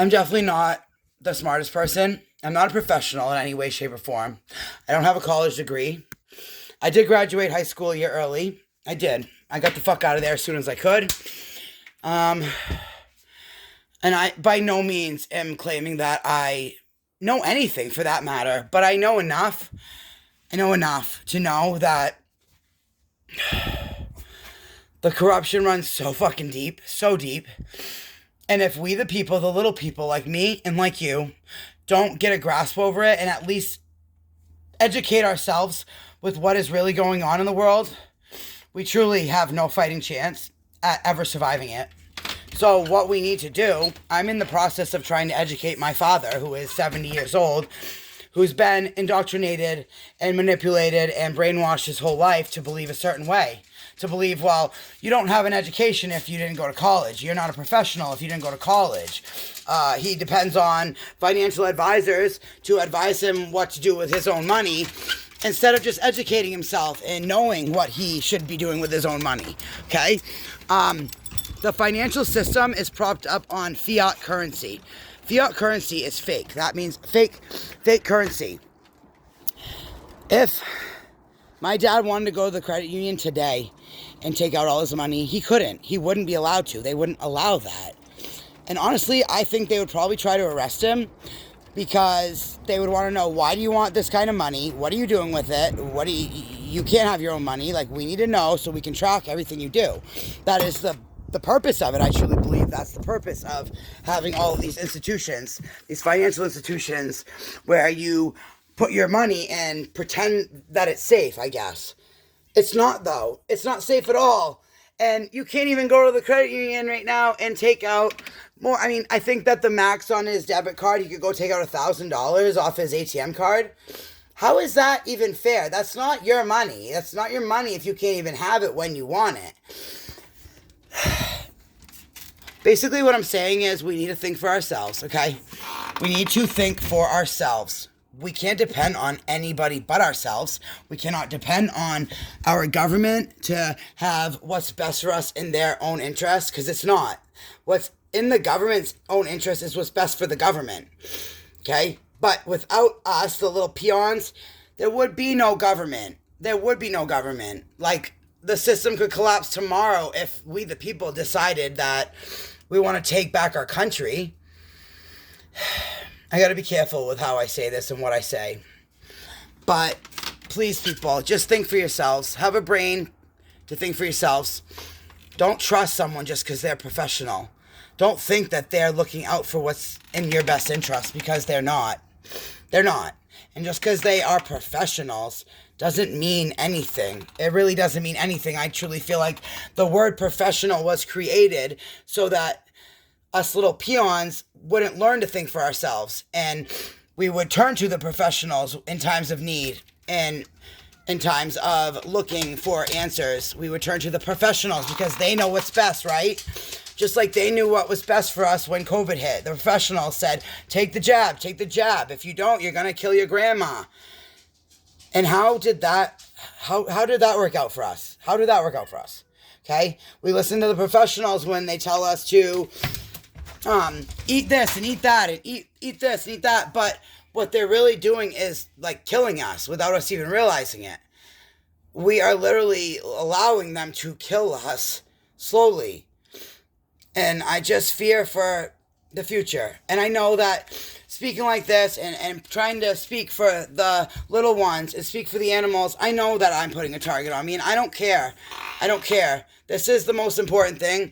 I'm definitely not the smartest person. I'm not a professional in any way, shape, or form. I don't have a college degree. I did graduate high school a year early. I did. I got the fuck out of there as soon as I could. Um, and I, by no means, am claiming that I know anything for that matter, but I know enough. I know enough to know that the corruption runs so fucking deep, so deep. And if we, the people, the little people like me and like you, don't get a grasp over it and at least educate ourselves with what is really going on in the world, we truly have no fighting chance at ever surviving it. So what we need to do, I'm in the process of trying to educate my father, who is 70 years old, who's been indoctrinated and manipulated and brainwashed his whole life to believe a certain way. To believe, well, you don't have an education if you didn't go to college. You're not a professional if you didn't go to college. He depends on financial advisors to advise him what to do with his own money instead of just educating himself and knowing what he should be doing with his own money. Okay? The financial system is propped up on fiat currency. Fiat currency is fake. That means fake currency. If my dad wanted to go to the credit union today and take out all his money, he couldn't. He wouldn't be allowed to. They wouldn't allow that. And honestly, I think they would probably try to arrest him because they would want to know, why do you want this kind of money? What are you doing with it? You can't have your own money. Like, we need to know so we can track everything you do. That is the purpose of it. I truly believe that's the purpose of having all of these institutions, these financial institutions, where you put your money and pretend that it's safe, I guess. It's not, though. It's not safe at all. And you can't even go to the credit union right now and take out more. I mean, I think that the max on his debit card, he could go take out $1,000 off his ATM card. How is that even fair? That's not your money. That's not your money if you can't even have it when you want it. Basically, what I'm saying is we need to think for ourselves, okay? We need to think for ourselves. We can't depend on anybody but ourselves. We cannot depend on our government to have what's best for us in their own interest, because it's not. What's in the government's own interest is what's best for the government, okay? But without us, the little peons, there would be no government. There would be no government. Like, the system could collapse tomorrow if we, the people, decided that we want to take back our country. I got to be careful with how I say this and what I say. But please, people, just think for yourselves. Have a brain to think for yourselves. Don't trust someone just because they're professional. Don't think that they're looking out for what's in your best interest, because they're not. They're not. And just because they are professionals doesn't mean anything. It really doesn't mean anything. I truly feel like the word professional was created so that us little peons wouldn't learn to think for ourselves, and we would turn to the professionals in times of need and in times of looking for answers. We would turn to the professionals because they know what's best, right? Just like they knew what was best for us when COVID hit. The professionals said, take the jab, take the jab. If you don't, you're going to kill your grandma. And how did that work out for us? How did that work out for us? Okay? We listen to the professionals when they tell us to eat this and eat that and eat this and eat that. But what they're really doing is like killing us without us even realizing it. We are literally allowing them to kill us slowly. And I just fear for the future. And I know that speaking like this and trying to speak for the little ones and speak for the animals, I know that I'm putting a target on me, and I don't care. I don't care. This is the most important thing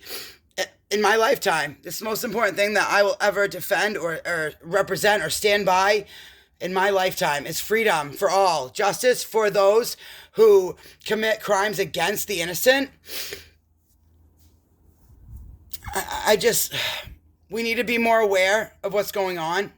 in my lifetime. This is the most important thing that I will ever defend or represent or stand by in my lifetime is freedom for all. Justice for those who commit crimes against the innocent. We need to be more aware of what's going on.